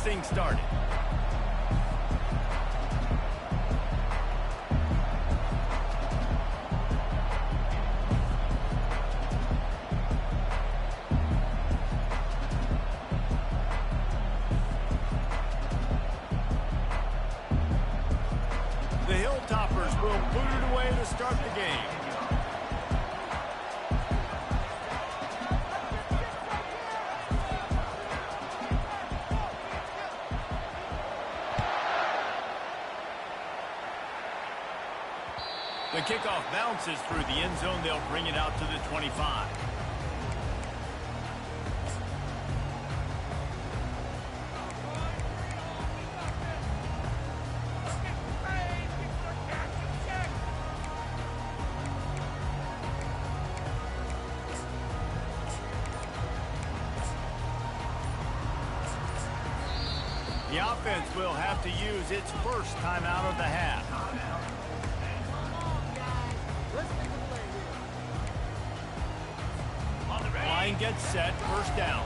things started. The Hilltoppers will boot it away to start the game. The kickoff bounces through the end zone. They'll bring it out to the 25. The offense will have to use its first timeout of the half. Line gets set, first down.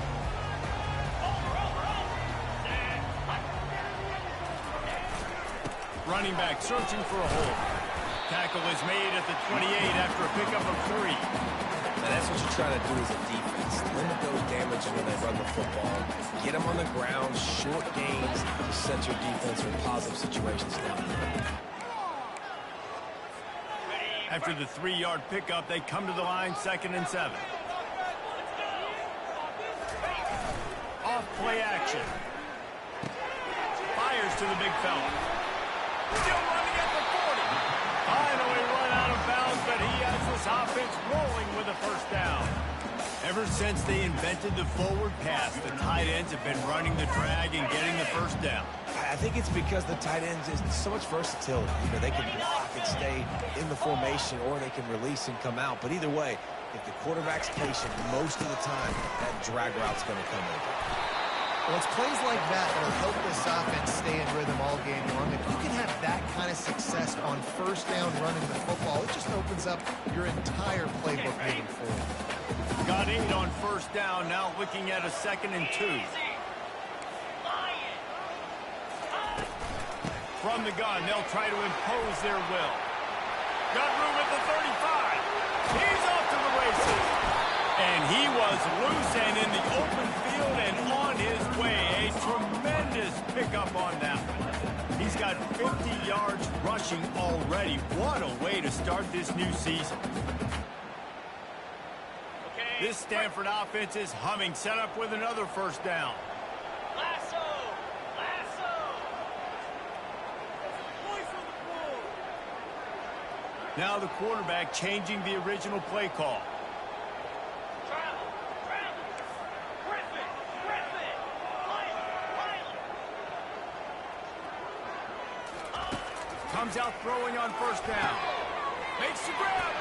Running back searching for a hole. Tackle is made at the 28 after a pickup of 3. Now that's what you try to do as a defense. Limit those damages when they run the football. Get them on the ground, short gains, to set your defense for positive situations down there. After the 3-yard pickup, they come to the line, 2nd and 7. Off play action. Fires to the big fella. Still running at the 40. Finally run out of bounds, but he has this offense rolling with a first down. Ever since they invented the forward pass, the tight ends have been running the drag and getting the first down. I think it's because the tight ends is so much versatility. You know, they can block and stay in the formation, or they can release and come out. But either way, if the quarterback's patient, most of the time, that drag route's going to come over. Well, it's plays like that that'll help this offense stay in rhythm all game long. If you can have that kind of success on first down running the football, it just opens up your entire playbook moving forward. Got 8 on first down, now looking at a 2nd and 2. From the gun, they'll try to impose their will. Got room at the 35. He's off to the races. And he was loose and in the open field and on his way. A tremendous pickup on that one. He's got 50 yards rushing already. What a way to start this new season. This Stanford offense is humming, set up with another first down. Now the quarterback changing the original play call. Comes out throwing on first down. Makes the grab.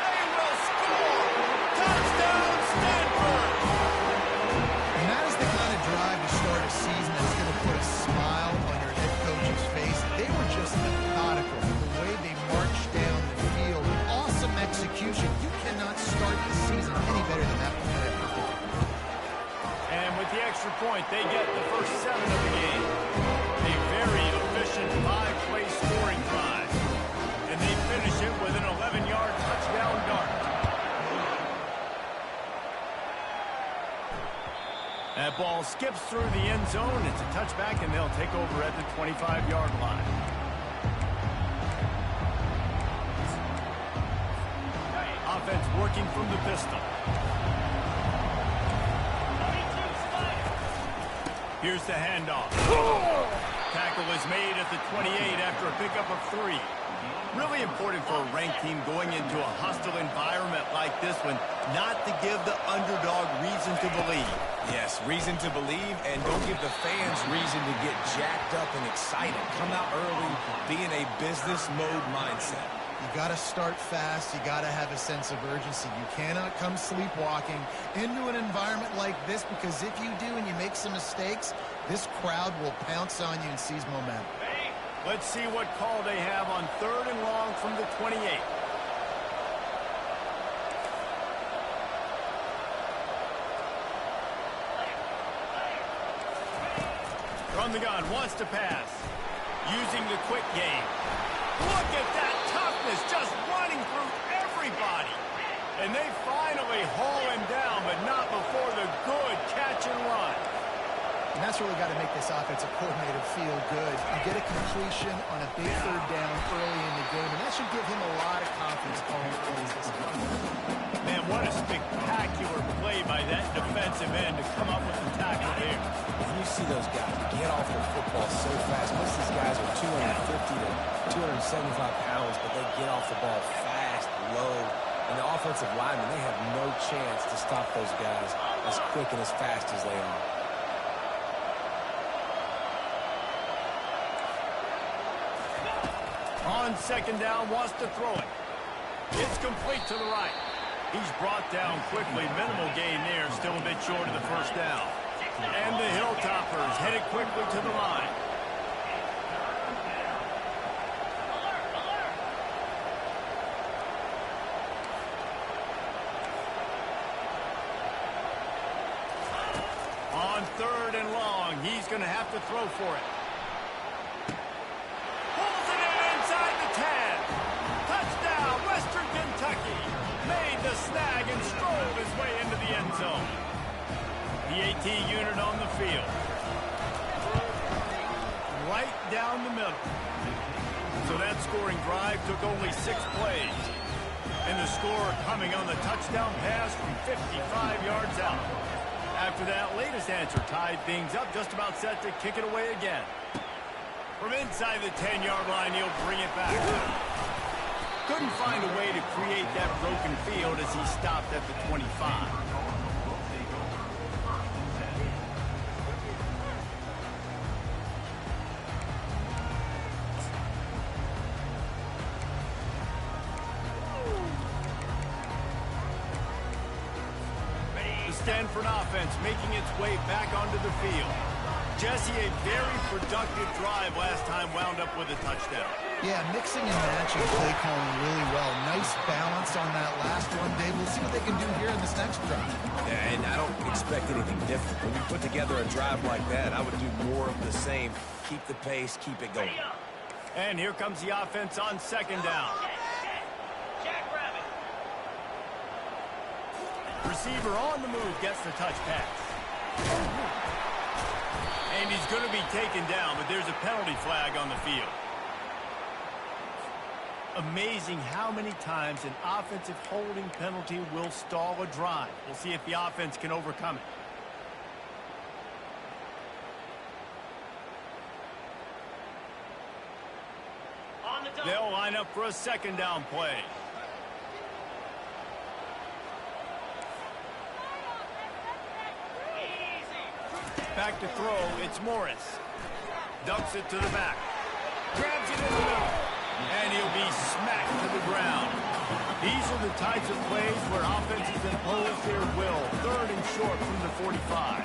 They will score. Touchdown, Stanford. And that is the kind of drive to start a season that's going to put a smile on your head coach's face. They were just methodical. The way they marched down the field. Awesome execution. You cannot start the season any better than that play. And with the extra point, they get the first 7 of the game. A very efficient 5-play scoring drive. And they finish it with an 11-yard touchdown dart. That ball skips through the end zone. It's a touchback, and they'll take over at the 25-yard line. Offense working from the pistol. Here's the handoff. Tackle is made at the 28 after a pickup of 3. Really important for a ranked team going into a hostile environment like this one, not to give the underdog reason to believe. Yes, reason to believe, and don't give the fans reason to get jacked up and excited. Come out early, be in a business mode mindset. You got to start fast. You got to have a sense of urgency. You cannot come sleepwalking into an environment like this, because if you do and you make some mistakes, this crowd will pounce on you and seize momentum. Let's see what call they have on 3rd and long from the 28. From the gun, wants to pass. Using the quick game. Look at that toughness, just running through everybody. And they finally haul him down, but not before the good catch and run. And that's really got to make this offensive coordinator feel good. You get a completion on a big third down early in the game, and that should give him a lot of confidence calling plays this game. Man, what a spectacular play by that defensive end to come up with the tackle there. And you see those guys get off the football so fast. Most of these guys are 250 to 275 pounds, but they get off the ball fast, low. And the offensive linemen, they have no chance to stop those guys as quick and as fast as they are. On second down, wants to throw it. It's complete to the right. He's brought down quickly. Minimal gain there, still a bit short of the first down. And the Hilltoppers headed quickly to the line. On third and long, he's going to have to throw for it. Pulls it in inside the 10. Touchdown, Western Kentucky. Made the snag and strove his way into the end zone. The AT unit on the field. Right down the middle. So that scoring drive took only 6 plays. And the score coming on the touchdown pass from 55 yards out. After that latest answer tied things up, just about set to kick it away again. From inside the 10-yard line, he'll bring it back. Couldn't find a way to create that broken field as he stopped at the 25. Stanford offense making its way back onto the field. Jesse, a very productive drive last time wound up with a touchdown. Yeah, mixing and matching play calling really well. Nice balance on that last one, Dave. We'll see what they can do here in this next drive. Yeah, and I don't expect anything different. When you put together a drive like that, I would do more of the same. Keep the pace, keep it going. And here comes the offense on second down. Receiver on the move gets the touch pass. And he's going to be taken down, but there's a penalty flag on the field. Amazing how many times an offensive holding penalty will stall a drive. We'll see if the offense can overcome it. They'll line up for a second down play. Back to throw, it's Morris. Dumps it to the back. Grabs it in the middle. And he'll be smacked to the ground. These are the types of plays where offenses impose their will. Third and short from the 45.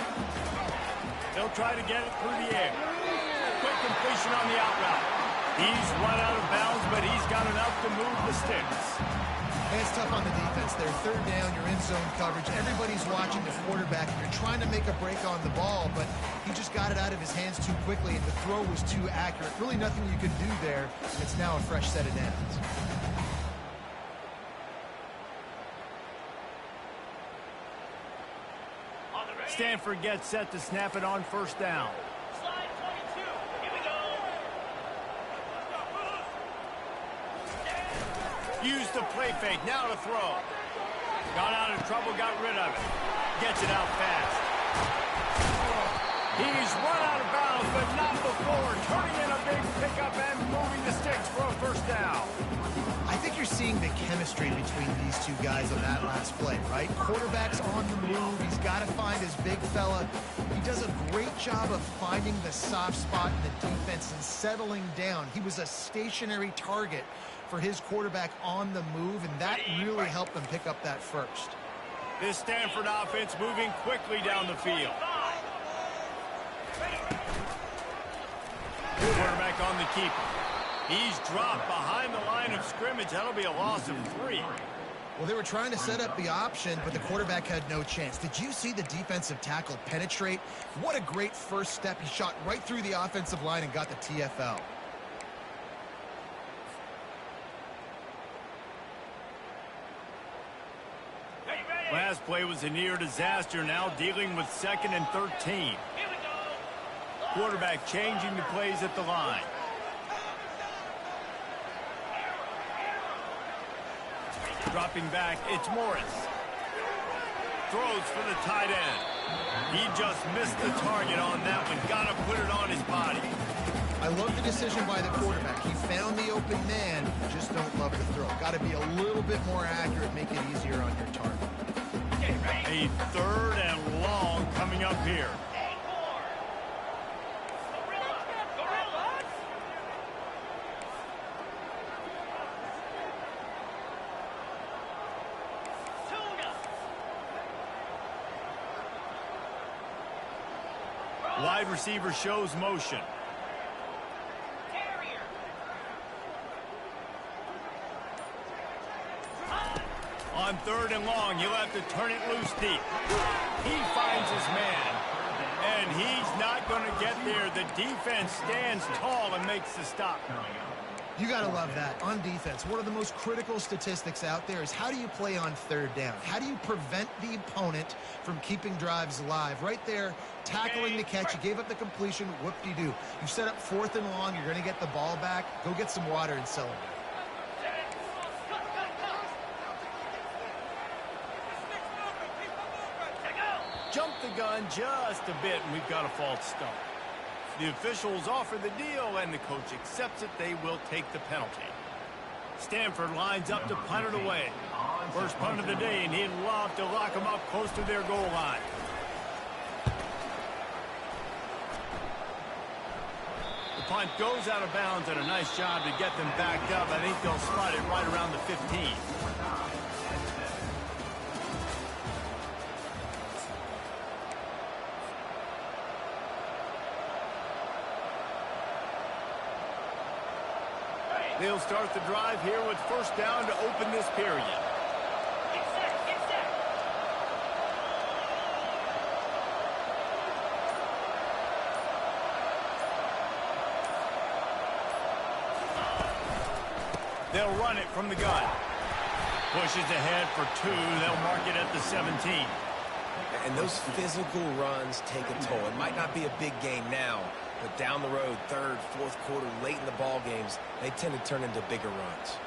They'll try to get it through the air. Quick completion on the out route. He's run out of bounds, but he's got enough to move the sticks. And it's tough on the defense there. Third down, you're in zone coverage. Everybody's watching the quarterback, and you're trying to make a break on the ball, but he just got it out of his hands too quickly, and the throw was too accurate. Really nothing you could do there. It's now a fresh set of downs. Stanford gets set to snap it on first down. Used the play fake, now to throw. Got out of trouble, got rid of it. Gets it out fast. He's run out of bounds, but not before. Turning in a big pickup and moving the sticks for a first down. I think you're seeing the chemistry between these two guys on that last play, right? Quarterback's on the move. He's got to find his big fella. He does a great job of finding the soft spot in the defense and settling down. He was a stationary target for his quarterback on the move, and that really helped them pick up that first. This Stanford offense moving quickly down the field. Quarterback on the keeper. He's dropped behind the line of scrimmage. That'll be a loss of 3. Well, they were trying to set up the option, but the quarterback had no chance. Did you see the defensive tackle penetrate? What a great first step. He shot right through the offensive line and got the TFL. Last play was a near disaster, now dealing with 2nd and 13. Quarterback changing the plays at the line. Dropping back, it's Morris. Throws for the tight end. He just missed the target on that one. Got to put it on his body. I love the decision by the quarterback. He found the open man, just don't love the throw. Got to be a little bit more accurate, make it easier on your target. A 3rd and long coming up here. Wide receiver shows motion. On 3rd and long, he'll have to turn it loose deep. He finds his man, and he's not going to get there. The defense stands tall and makes the stop. You got to love that. On defense, one of the most critical statistics out there is how do you play on 3rd down? How do you prevent the opponent from keeping drives alive? Right there, tackling the catch. You gave up the completion. Whoop-de-doo. You set up 4th and long. You're going to get the ball back. Go get some water and celebrate. Jump the gun just a bit, and we've got a false start. The officials offer the deal, and the coach accepts it. They will take the penalty. Stanford lines up to punt it away. First punt of the day, and he'd love to lock them up close to their goal line. The punt goes out of bounds, and a nice job to get them backed up. I think they'll spot it right around the 15. They'll start the drive here with 1st down to open this period. They'll run it from the gun. Pushes ahead for 2. They'll mark it at the 17. And those physical runs take a toll. It might not be a big game now, but down the road, 3rd, 4th quarter, late in the ball games, they tend to turn into bigger runs.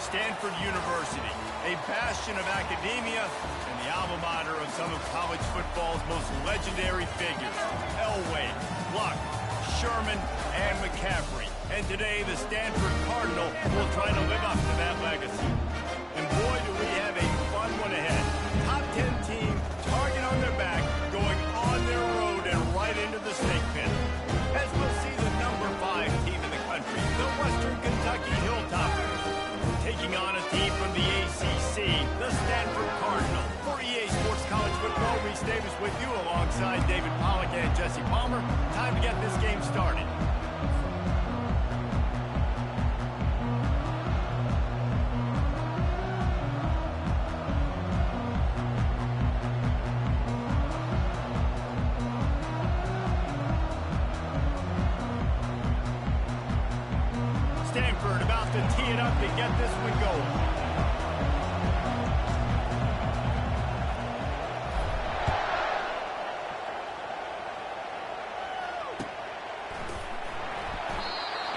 Stanford University, a bastion of academia and the alma mater of some of college football's most legendary figures, Elway, Luck, Sherman, and McCaffrey. And today, the Stanford Cardinal will try to live up to that legacy. And boy, do we have a fun one ahead. Top 10 team, target on their back, going on their road and right into the snake pit. As we'll see the number 5 team in the country, the Western Kentucky Hilltoppers, taking on a team from the ACC, the Stanford Cardinal. For EA Sports College Football, Reese Davis with you alongside David Pollack and Jesse Palmer. Time to get this game started. Stanford about to tee it up to get this one going.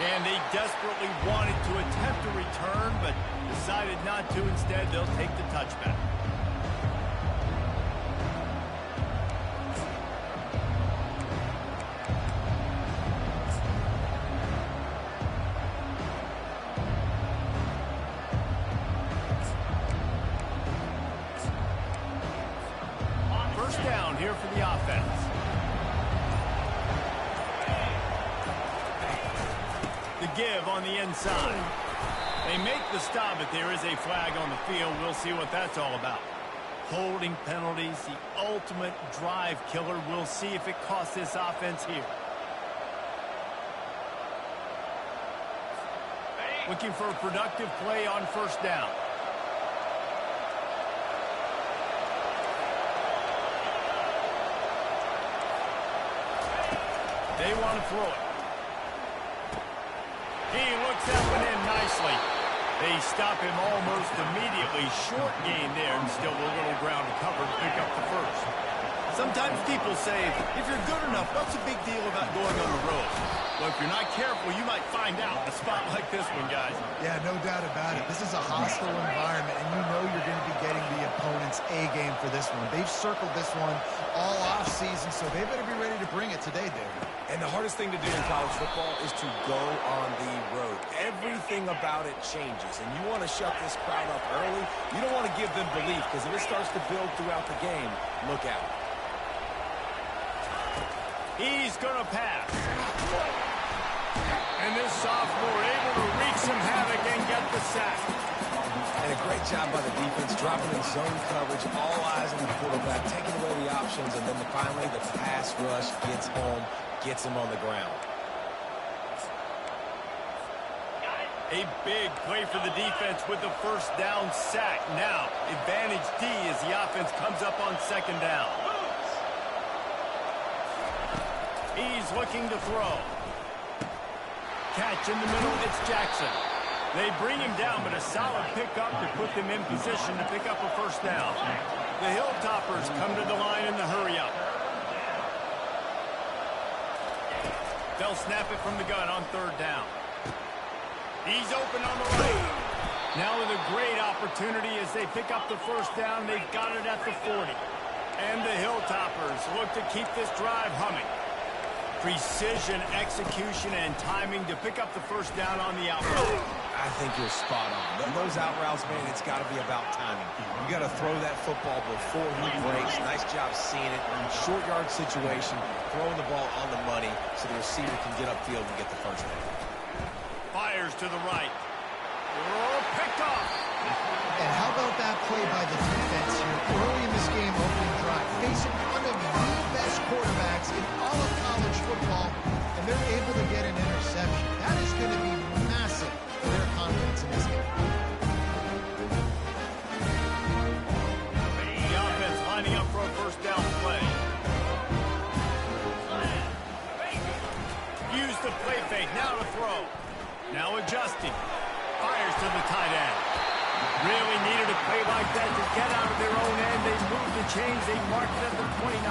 And they desperately wanted to attempt a return, but decided not to. Instead, they'll take the touchback. Down here for the offense. The give on the inside. They make the stop, but there is a flag on the field. We'll see what that's all about. Holding penalties, the ultimate drive killer. We'll see if it costs this offense here. Looking for a productive play on first down. They want to throw it. He looks that one in nicely. They stop him almost immediately. Short gain there, and still a little ground to cover to pick up the first. Sometimes people say, if you're good enough, what's the big deal about going on the road? Well, if you're not careful, you might find out in a spot like this one, guys. Yeah, no doubt about it. This is a hostile environment, and you know you're going to be getting the opponent's A game for this one. They've circled this one all offseason, so they better be ready to bring it today, David. And the hardest thing to do in college football is to go on the road. Everything about it changes, and you want to shut this crowd up early. You don't want to give them belief, because if it starts to build throughout the game, look out. He's going to pass. And this sophomore able to wreak some havoc and get the sack. And a great job by the defense, dropping in zone coverage, all eyes on the quarterback, taking away the options, and then finally the pass rush gets home, gets him on the ground. A big play for the defense with the first down sack. Now, advantage D as the offense comes up on second down. He's looking to throw. Catch in the middle, it's Jackson. They bring him down, but a solid pickup to put them in position to pick up a first down. The Hilltoppers come to the line in the hurry-up. They'll snap it from the gun on third down. He's open on the right. Now with a great opportunity as they pick up the first down. They've got it at the 40. And the Hilltoppers look to keep this drive humming. Precision, execution, and timing to pick up the first down on the out route. I think you're spot on. Those out routes, man, it's got to be about timing. You got to throw that football before he breaks. Nice job seeing it. Short yard situation, throwing the ball on the money so the receiver can get upfield and get the first down. Fires to the right. Oh, picked off. And how about that play by the defense here early in this game, opening drive, facing one of the best quarterbacks in all of college football, and they're able to get an interception. That is going to be massive for their confidence in this game. The offense lining up for a first down play. Use the play fake, now to throw. Now adjusting. Fires to the tight end. Really needed a play like that to get out of their own end. They moved the chains. They marked it at the 29.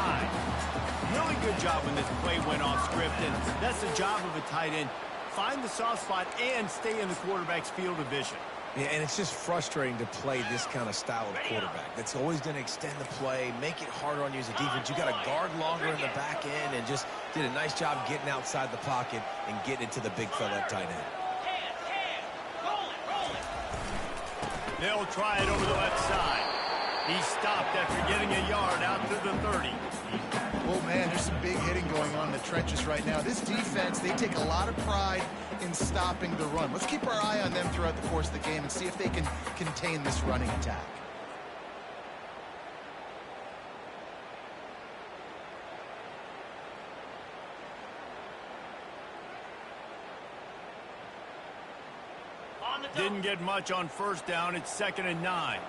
Really good job when this play went off script, and that's the job of a tight end. Find the soft spot and stay in the quarterback's field of vision. Yeah, and it's just frustrating to play this kind of style of quarterback. That's always going to extend the play, make it harder on you as a defense. You got to guard longer in the back end, and just did a nice job getting outside the pocket and getting into the big fella at tight end. They'll try it over the left side. He stopped after getting a yard out to the 30. Oh, man, there's some big hitting going on in the trenches right now. This defense, they take a lot of pride in stopping the run. Let's keep our eye on them throughout the course of the game and see if they can contain this running attack. Didn't get much on first down. It's 2nd and 9.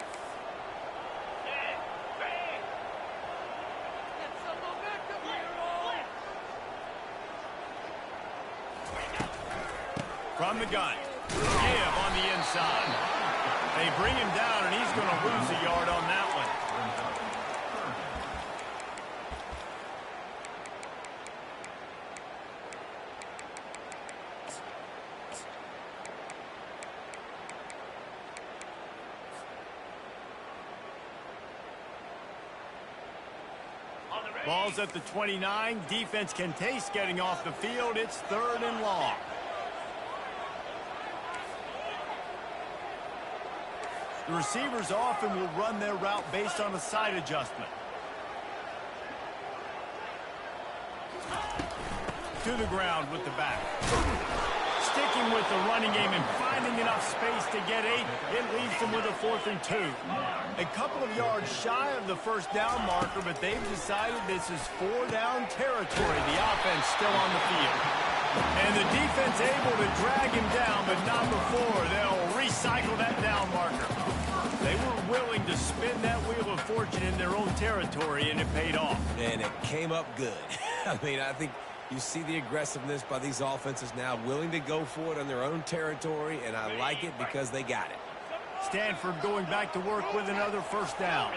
From the gun. Give on the inside. They bring him down, and he's going to lose a yard on that one. Ball's at the 29. Defense can taste getting off the field. It's 3rd and long. The receivers often will run their route based on a side adjustment. To the ground with the back. Sticking with the running game and finding enough space to get 8. It leaves them with a 4th and 2. A couple of yards shy of the first down marker, but they've decided this is 4-down territory. The offense still on the field. And the defense able to drag him down, but not before. They'll recycle that down marker. They were willing to spin that wheel of fortune in their own territory, and it paid off. And it came up good. I mean, I think you see the aggressiveness by these offenses now, willing to go for it on their own territory, and I like it because they got it. Stanford going back to work with another first down.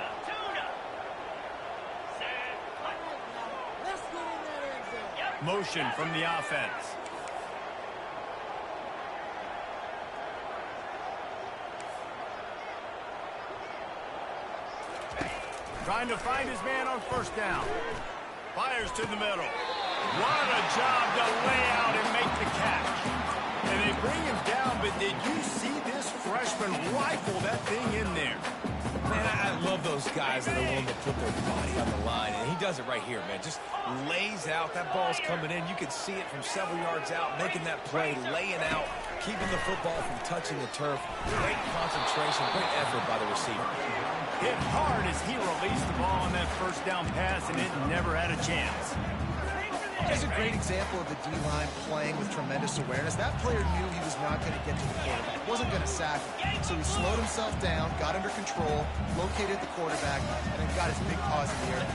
Motion from the offense. Trying to find his man on first down. Fires to the middle. What a job to lay out and make the catch. And they bring him down, but did you see this freshman rifle that thing in there? Man, I love those guys that are willing to put their body on the line, and he does it right here, man. Just lays out. That ball's coming in. You can see it from several yards out, making that play, laying out, keeping the football from touching the turf. Great concentration, great effort by the receiver. Hit hard as he released the ball on that first down pass, and it never had a chance. Just a great example of the D-line playing with tremendous awareness. That player knew he was not going to get to the quarterback. Wasn't going to sack him. So he slowed himself down, got under control, located the quarterback, and then got his big paws in the air.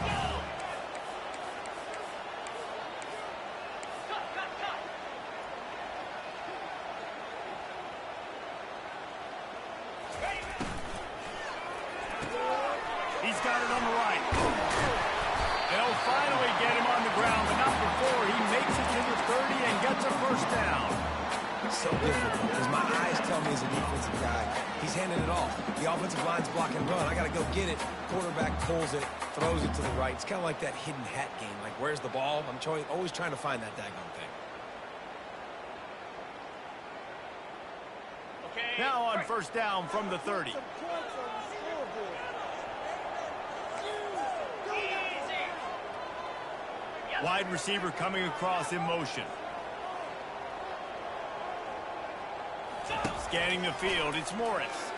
He's got it on the right. They'll finally get him on the ground, but not before he makes it to the 30 and gets a first down. So difficult because my eyes tell me as a defensive guy, he's handing it off. The offensive line's blocking run. I got to go get it. Quarterback pulls it, throws it to the right. It's kind of like that hidden hat game. Like, where's the ball? I'm always trying to find that daggone thing. Now on first down from the 30. Wide receiver coming across in motion. Scanning the field, it's Morris.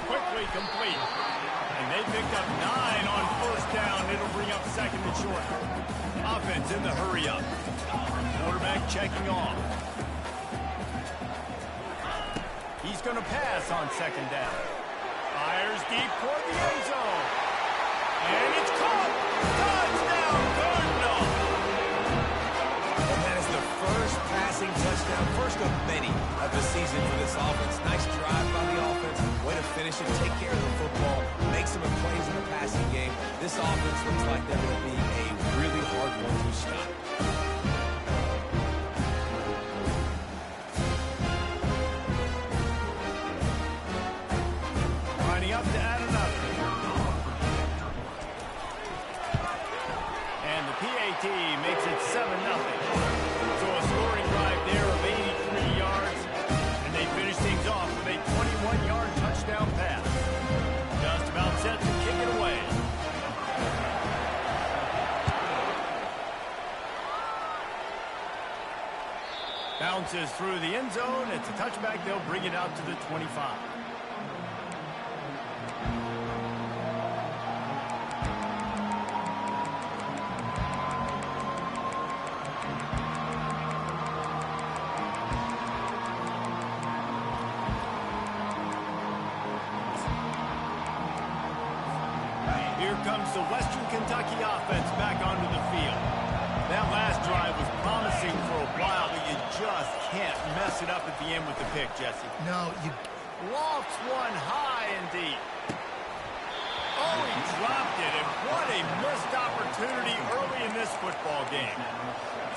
Quickly complete. And they picked up 9 on first down. It'll bring up second and short. Offense in the hurry up. Quarterback checking off. He's going to pass on second down. Fires deep toward the end zone. And it's caught. Touchdown, Cardinals. And that is the first passing touchdown, first of many of the season for this offense. Nice drive by the offense. Way to finish it, take care of the football, make some plays in the passing game. This offense looks like they're going to be a really hard one to stop. Up to add another. And the PAT makes it 7-0. So a scoring drive there of 83 yards. And they finish things off with a 21-yard touchdown pass. Just about set to kick it away. Bounces through the end zone. It's a touchback. They'll bring it out to the 25. Here comes the Western Kentucky offense back onto the field. That last drive was promising for a while, but you just can't mess it up at the end with the pick, Jesse. No, you Lofts one high and deep. Oh, he dropped it, and what a missed opportunity early in this football game.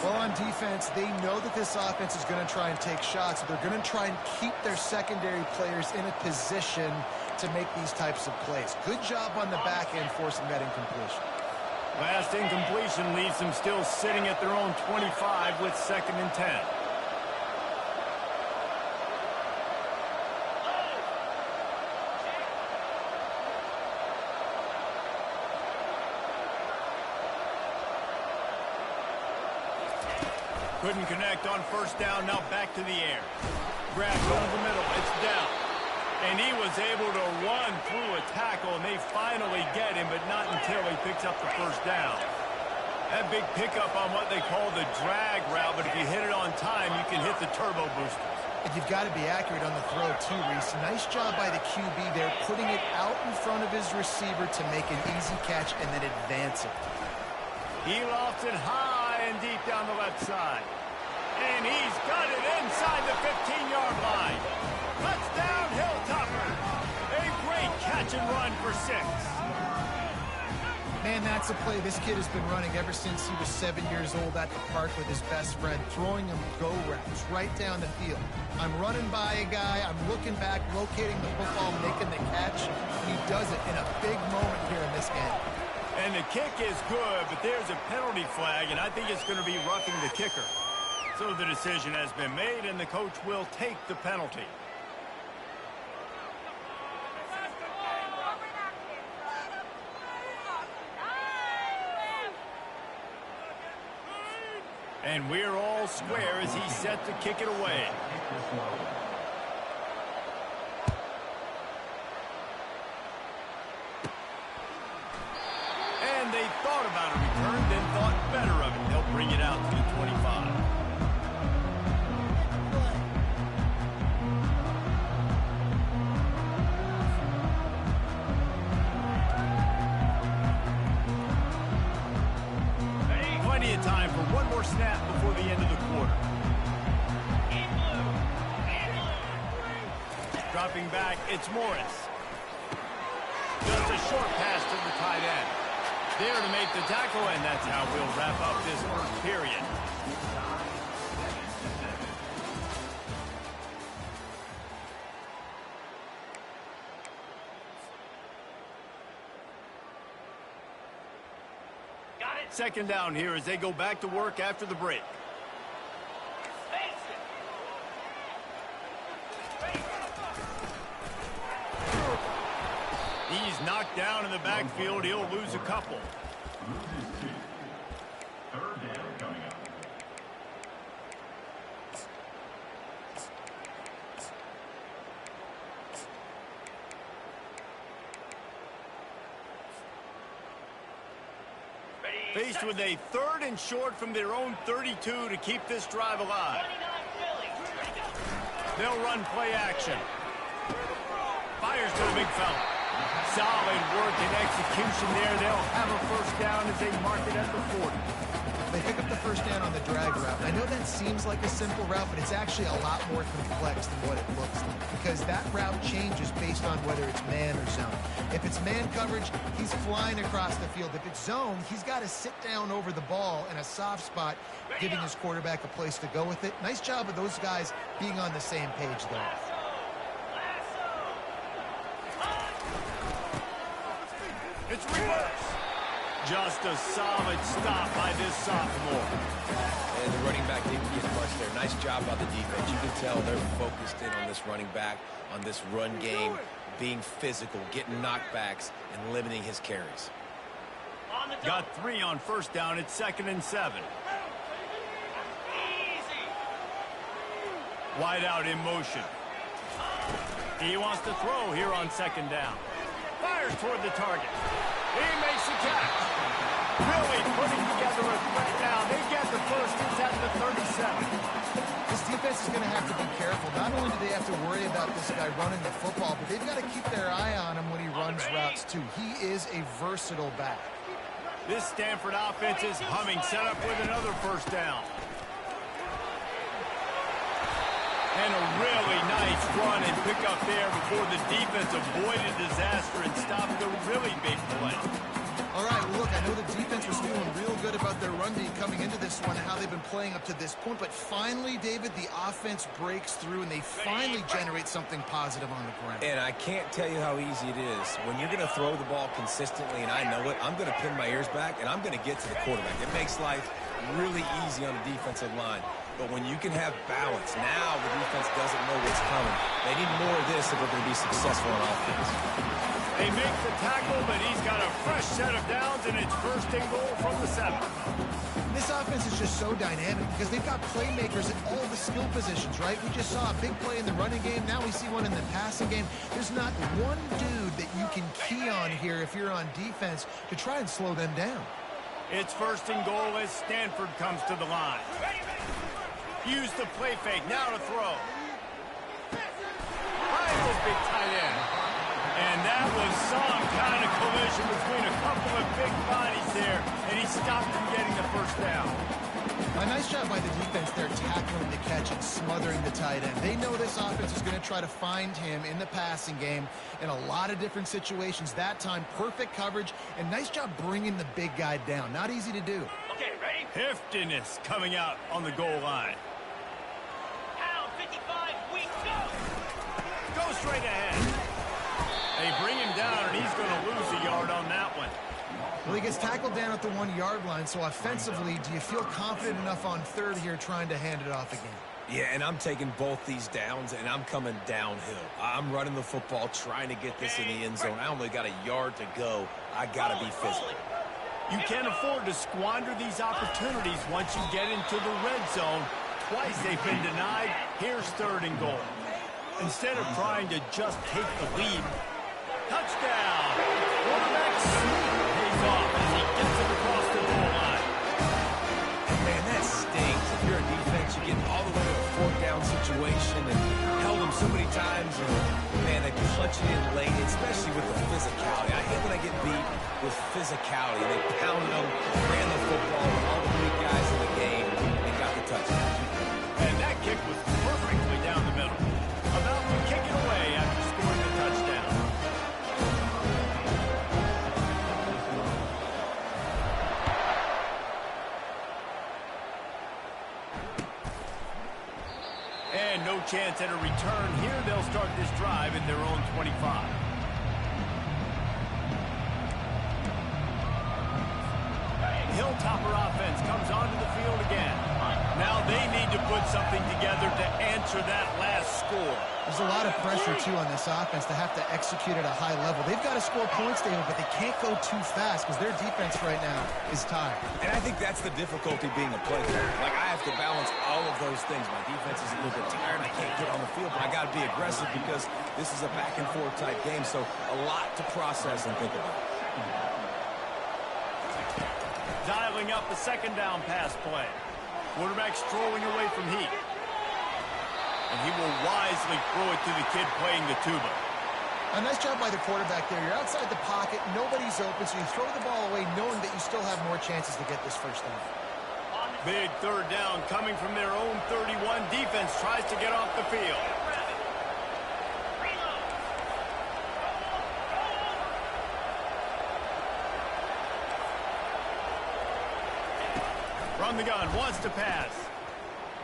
Well, on defense, they know that this offense is going to try and take shots. They're going to try and keep their secondary players in a position to make these types of plays. Good job on the back end forcing that incompletion. Last incompletion leaves them still sitting at their own 25 with 2nd and 10. Couldn't connect on first down, now back to the air. Grabbed over the middle, it's down. And he was able to run through a tackle, and they finally get him, but not until he picks up the first down. That big pickup on what they call the drag route, but if you hit it on time, you can hit the turbo boosters. And you've got to be accurate on the throw, too, Reese. Nice job by the QB there, putting it out in front of his receiver to make an easy catch and then advance it. He lofts it high and deep down the left side. And he's got it inside the 15-yard line. Touchdown, Hilltopper. A great catch and run for 6. Man, that's a play this kid has been running ever since he was 7 years old at the park with his best friend, throwing him go routes right down the field. I'm running by a guy, I'm looking back, locating the football, making the catch. He does it in a big moment here in this game. And the kick is good, but there's a penalty flag, and I think it's going to be roughing the kicker. So the decision has been made, and the coach will take the penalty. And we're all square as he's set to kick it away. And they thought about a return, then thought better of it. They'll bring it out to the 25. Plenty of time for one more snap before the end of the quarter. Dropping back, it's Morris. Just a short pass to the tight end. There to make the tackle, and that's how we'll wrap up this first period. second down here as they go back to work after the break. He's knocked down in the backfield. He'll lose a couple. Third down coming up. Faced with a 3rd and short from their own 32 to keep this drive alive. They'll run play action. Fires to the big fella. Solid work and execution there. They'll have a first down as they mark it at the 40. They pick up the first down on the drag route. I know that seems like a simple route, but it's actually a lot more complex than what it looks like because that route changes based on whether it's man or zone. If it's man coverage, he's flying across the field. If it's zone, he's got to sit down over the ball in a soft spot, giving his quarterback a place to go with it. Nice job of those guys being on the same page there. It's reverse. Just a solid stop by this sophomore. And the running back didn't get much there. Nice job by the defense. You can tell they're focused in on this running back, on this run game, being physical, getting knockbacks, and limiting his carries. Got 3 on first down. It's 2nd and 7. Wide out in motion. He wants to throw here on 2nd down. Fires toward the target. He makes the catch. Really putting together a threat now. They get the first. It's at the 37. This defense is going to have to be careful. Not only do they have to worry about this guy running the football, but they've got to keep their eye on him when he runs routes, too. He is a versatile back. This Stanford offense is humming. Set up with another first down. And a really nice run and pick up there before the defense avoided disaster and stopped a really big play. All right, well, look, I know the defense was feeling real good about their run game coming into this one and how they've been playing up to this point. But finally, David, the offense breaks through and they finally generate something positive on the ground. And I can't tell you how easy it is. When you're going to throw the ball consistently, and I know it, I'm going to pin my ears back, and I'm going to get to the quarterback. It makes life really easy on the defensive line. But when you can have balance, now the defense doesn't know what's coming. They need more of this if they're going to be successful on offense. They make the tackle, but he's got a fresh set of downs, and it's 1st and goal from the 7. This offense is just so dynamic because they've got playmakers at all the skill positions, right? We just saw a big play in the running game. Now we see one in the passing game. There's not one dude that you can key on here if you're on defense to try and slow them down. It's 1st and goal as Stanford comes to the line. Use the play fake. Now to throw. High big tight end. And that was some kind of collision between a couple of big bodies there, and he stopped him getting the first down. A nice job by the defense there tackling the catch and smothering the tight end. They know this offense is going to try to find him in the passing game in a lot of different situations. That time, perfect coverage, and nice job bringing the big guy down. Not easy to do. Okay, ready? Heftiness coming out on the goal line. Down 55, we go! Go straight ahead. They bring him down, and he's going to lose a yard on that one. Well, he gets tackled down at the 1-yard line, so offensively, do you feel confident enough on 3rd here trying to hand it off again? Yeah, and I'm taking both these downs, and I'm coming downhill. I'm running the football, trying to get this in the end zone. I only got a yard to go. I got to be physical. You can't afford to squander these opportunities once you get into the red zone. Twice they've been denied. Here's 3rd and goal. Instead of trying to just take the lead, touchdown! Quarterback sneak pays off as he gets it across the goal line. Man, that stings. If you're a defense, you get all the way to a 4th down situation and held them so many times. And, man, they punch it in late, especially with the physicality. I hate when I get beat with physicality. They pounded them, ran the football with all the big guys in the game, and got the touchdown. And that kick was perfectly down the middle. About to kick it away after scoring the touchdown. And no chance at a return here. They'll start this drive at their own 25. Hilltopper offense comes onto the field again. Now they need to put something together to answer that last score. There's a lot of pressure, too, on this offense to have to execute at a high level. They've got to score points, David, but they can't go too fast because their defense right now is tired. And I think that's the difficulty being a play caller. Like, I have to balance all of those things. My defense is a little bit tired. I can't get on the field, but I got to be aggressive because this is a back-and-forth type game, so a lot to process and think about. Dialing up the second down pass play. Quarterback strolling away from heat. And he will wisely throw it to the kid playing the tuba. A nice job by the quarterback there. You're outside the pocket, nobody's open, so you throw the ball away knowing that you still have more chances to get this first down. Big third down coming from their own 31. Defense tries to get off the field. From the gun, wants to pass.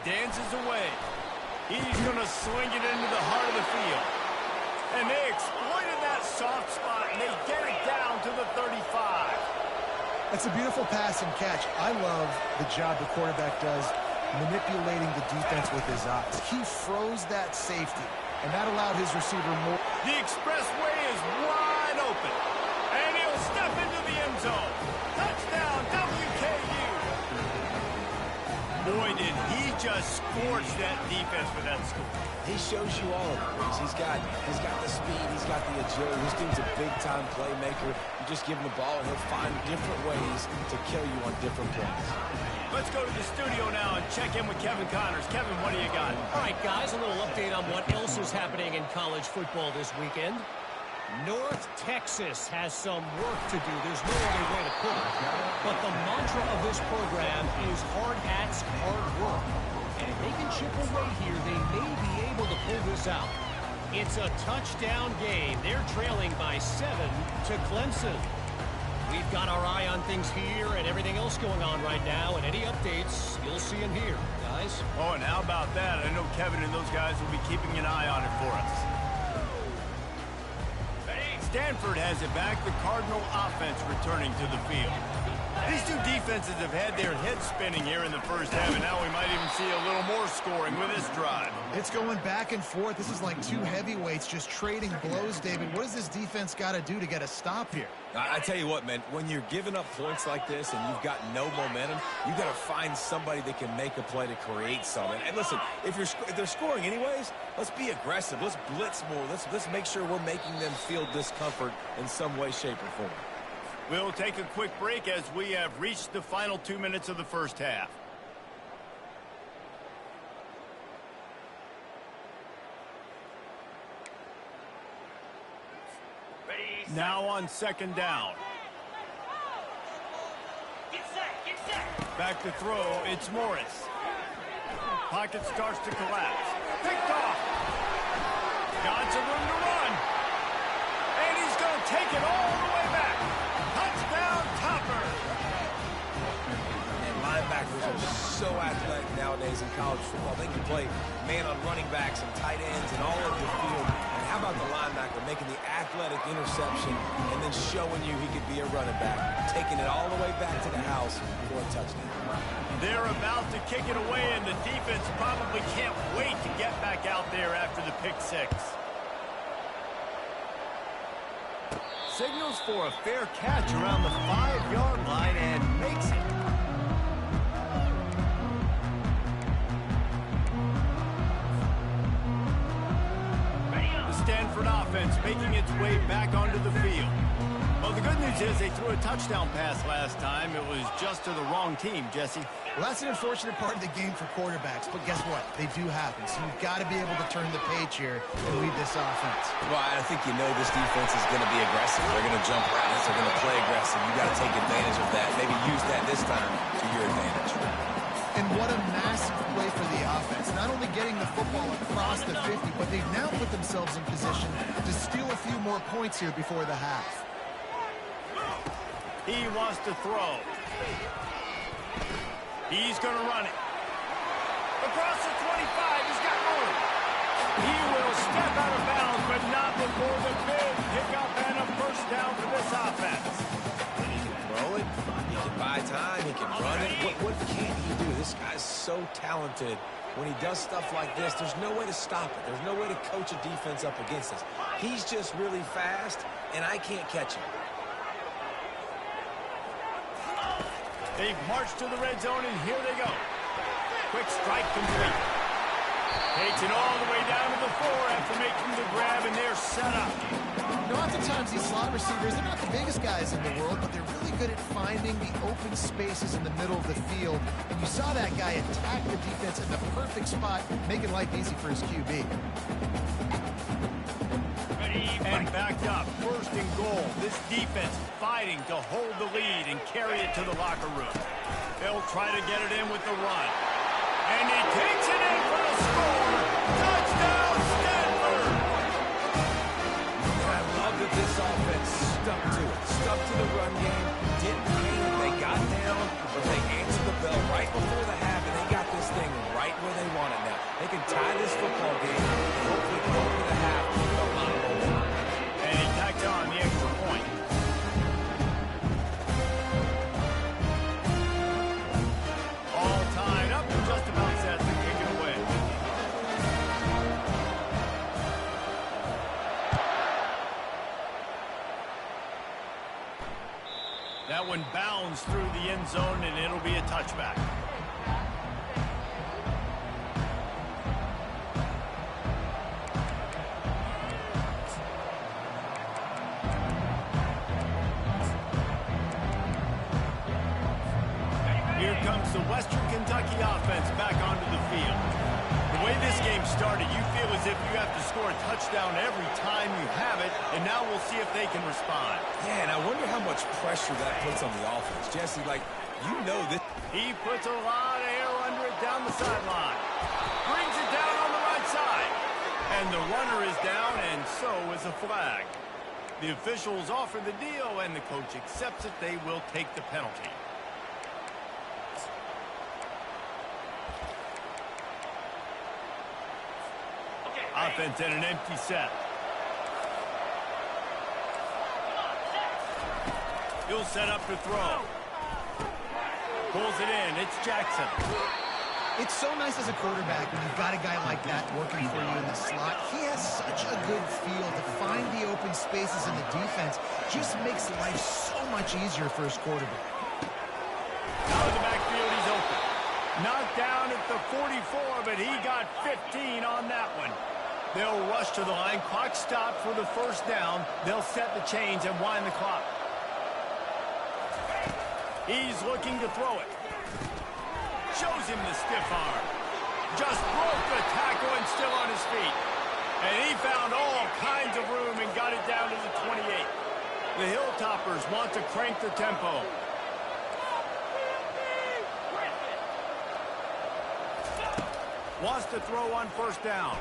Dances away. He's going to swing it into the heart of the field. And they exploited that soft spot, and they get it down to the 35. That's a beautiful pass and catch. I love the job the quarterback does manipulating the defense with his eyes. He froze that safety, and that allowed his receiver more. The expressway is wide open, and he'll step into the end zone. Touchdown, WKU. Boy, did he just scorch that defense for that score. He shows you all of it. He's got the speed. He's got the agility. This dude's a big-time playmaker. You just give him the ball, and he'll find different ways to kill you on different plays. Let's go to the studio now and check in with Kevin Connors. Kevin, what do you got? All right, guys, a little update on what else is happening in college football this weekend. North Texas has some work to do. There's no other way to put it. But the mantra of this program is hard hats, hard work. And if they can chip away here, they may be able to pull this out. It's a touchdown game. They're trailing by 7 to Clemson. We've got our eye on things here and everything else going on right now. And any updates, you'll see them here, guys. Oh, and how about that? I know Kevin and those guys will be keeping an eye on it for us. Stanford has it back. The Cardinal offense returning to the field. These two defenses have had their heads spinning here in the first half, and now we might even see a little more scoring with this drive. It's going back and forth. This is like two heavyweights just trading blows, David. What does this defense got to do to get a stop here? I tell you what, man, when you're giving up points like this and you've got no momentum, you got to find somebody that can make a play to create something. And listen, if they're scoring anyways, let's be aggressive. Let's blitz more. Let's make sure we're making them feel discomfort in some way, shape, or form. We'll take a quick break as we have reached the final 2 minutes of the first half. Now on second down. Get set. Back to throw, it's Morris. Pocket starts to collapse. Picked off. Got some room to run. And he's going to take it all the way back. Touchdown, Topper. And linebackers are so athletic nowadays in college football. They can play man on running backs and tight ends and all over the field. And how about the linebacker making the athletic interception and then showing you he could be a running back, taking it all the way back to the house for a touchdown. They're about to kick it away, and the defense probably can't wait to get back out there after the pick six. Signals for a fair catch around the 5-yard line and makes it. The Stanford offense making its way back onto the field. Well, the good news is they threw a touchdown pass last time. It was just to the wrong team, Jesse. Well, that's an unfortunate part of the game for quarterbacks, but guess what? They do happen, so you've got to be able to turn the page here and lead this offense. Well, I think you know this defense is going to be aggressive. They're going to jump routes. They're going to play aggressive. You got to take advantage of that. Maybe use that this time to your advantage. And what a massive play for the offense. Not only getting the football across the 50, but they've now put themselves in position to steal a few more points here before the half. He wants to throw. He's going to run it. Across the 25, he's got room. He will step out of bounds, but not before the big pickup and a first down for this offense. Well, throw it, he can buy time, he can run it. What can't he do? This guy's so talented. When he does stuff like this, there's no way to stop it. There's no way to coach a defense up against us. He's just really fast, and I can't catch him. They've marched to the red zone, and here they go. Quick strike complete. Takes it all the way down to the 4 after making the grab, and they're set up. You know, oftentimes these slot receivers, they're not the biggest guys in the world, but they're really good at finding the open spaces in the middle of the field. And you saw that guy attack the defense in the perfect spot, making life easy for his QB. And backed up, first and goal. This defense fighting to hold the lead and carry it to the locker room. They'll try to get it in with the run. And he takes it in for the score. Touchdown, Stanford! And I love that this offense stuck to it. Stuck to the run game. Didn't panic. They got down, but they answered the bell right before the half, and they got this thing right where they want it now. They can tie this football game and hopefully go into the half with a lot of momentum. And he tacked on the extra point. All tied up and just about set to kick it away. That one bounds through the end zone, and it'll be a touchback. Here comes the Western Kentucky offense back onto the field. The way this game started, you feel as if you have to score a touchdown every time you have it, and now we'll see if they can respond. Yeah, and I wonder how much pressure that puts on the offense. Jesse, like, you know this. He puts a lot of air under it down the sideline. Brings it down on the right side. And the runner is down, and so is a flag. The officials offer the deal, and the coach accepts it. They will take the penalty. Offense in an empty set. He'll set up to throw. Pulls it in. It's Jackson. It's so nice as a quarterback when you've got a guy like that working for you in the slot. He has such a good feel to find the open spaces in the defense. Just makes life so much easier for his quarterback. Out of the backfield, he's open. Knocked down at the 44, but he got 15 on that one. They'll rush to the line. Clock stopped for the first down. They'll set the chains and wind the clock. He's looking to throw it. Shows him the stiff arm. Just broke the tackle and still on his feet. And he found all kinds of room and got it down to the 28. The Hilltoppers want to crank the tempo. Wants to throw on first down.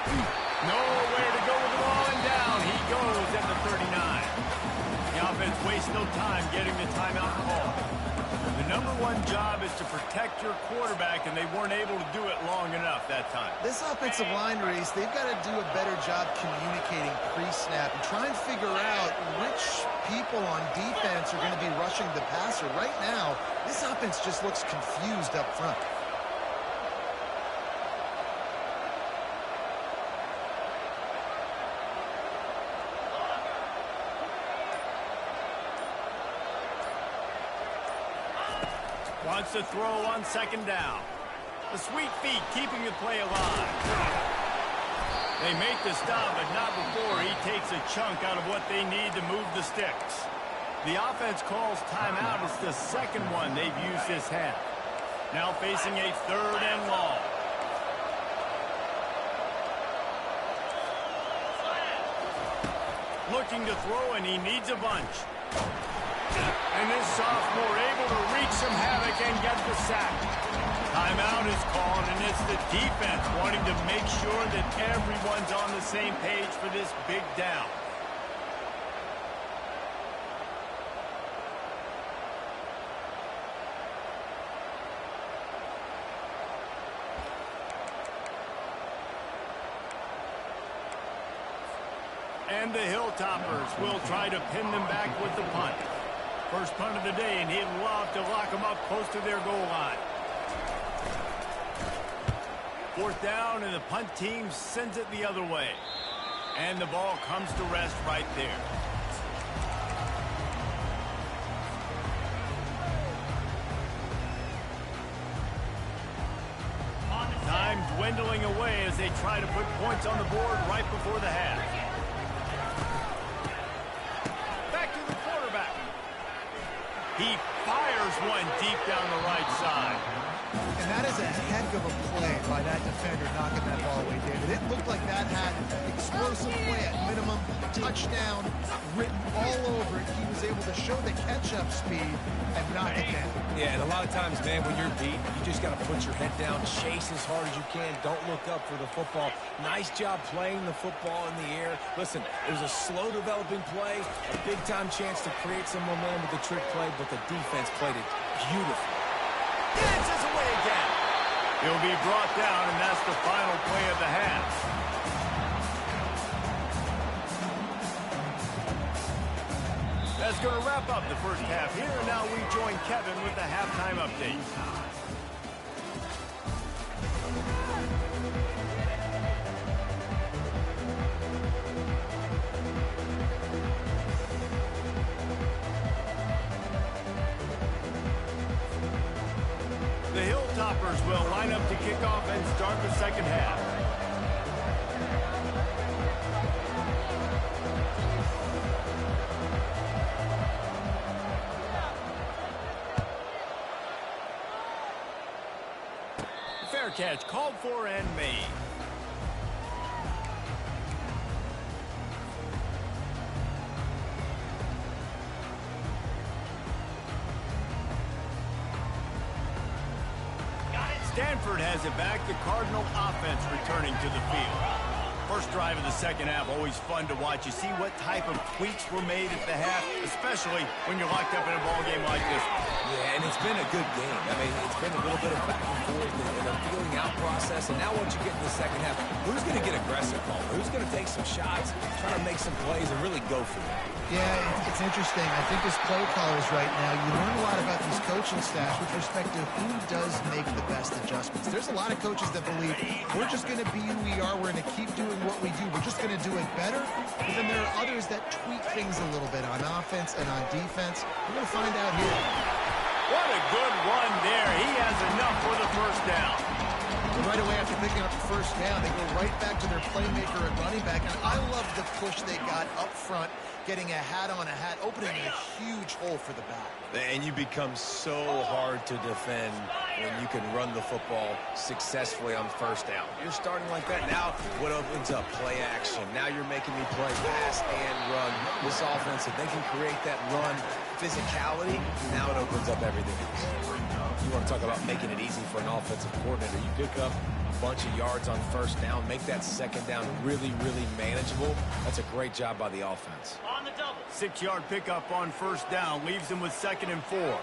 Nowhere to go with the ball, and down he goes at the 39. The offense wastes no time getting the timeout call. The #1 job is to protect your quarterback, and they weren't able to do it long enough that time. This offensive line race, they've got to do a better job communicating pre-snap and try and figure out which people on defense are going to be rushing the passer. Right now, this offense just looks confused up front. Wants to throw on second down. The sweet feet keeping the play alive. They make the stop, but not before he takes a chunk out of what they need to move the sticks. The offense calls timeout. It's the second one they've used this half. Now facing a 3rd and long. Looking to throw, and he needs a bunch. And this sophomore able to wreak some havoc and get the sack. Timeout is called, and it's the defense wanting to make sure that everyone's on the same page for this big down. And the Hilltoppers will try to pin them back with the punt. First punt of the day, and he'd love to lock them up close to their goal line. Fourth down, and the punt team sends it the other way. And the ball comes to rest right there. Time dwindling away as they try to put points on the board right before the half. Back to the quarterback. He fires one deep down the right side. And that is a heck of a play by that defender knocking that ball away, David. It looked like that had explosive play at minimum, touchdown written all over it. He was able to show the catch-up speed and knock it down. Yeah, and a lot of times, man, when you're beat, you just got to put your head down, chase as hard as you can. Don't look up for the football. Nice job playing the football in the air. Listen, it was a slow developing play, a big-time chance to create some momentum with the trick play, but the defense played it beautifully. Dances away again. He'll be brought down, and that's the final play of the half. That's going to wrap up the first half here, and now we join Kevin with the halftime update. The Hilltoppers will line up to kick off and start the second half. Fair catch called for and made. Stanford has it back. The Cardinal offense returning to the field. First drive of the second half, always fun to watch. You see what type of tweaks were made at the half, especially when you're locked up in a ball game like this. Yeah, and it's been a good game. I mean, it's been a little bit of back and forth and a feeling out process. And now once you get in the second half, who's going to get aggressive, Paul? Who's going to take some shots, try to make some plays, and really go for it? Yeah, it's interesting. I think as play callers right now, you learn a lot about these coaching staffs with respect to who does make the best adjustments. There's a lot of coaches that believe we're just going to be who we are. We're going to keep doing what we do. We're just going to do it better. But then there are others that tweak things a little bit on offense and on defense. We're going to find out here. What a good run there. He has enough for the first down. Right away after picking up the first down, they go right back to their playmaker at running back. And I love the push they got up front, getting a hat on a hat, opening a huge hole for the back. And you become so hard to defend when you can run the football successfully on first down. You're starting like that. Now what opens up? Play action. Now you're making me play pass and run. This offense, if they can create that run physicality, now it opens up everything else. You want to talk about making it easy for an offensive coordinator. You pick up a bunch of yards on first down, make that second down really, really manageable. That's a great job by the offense. On the double. 6-yard pickup on first down leaves them with 2nd and 4.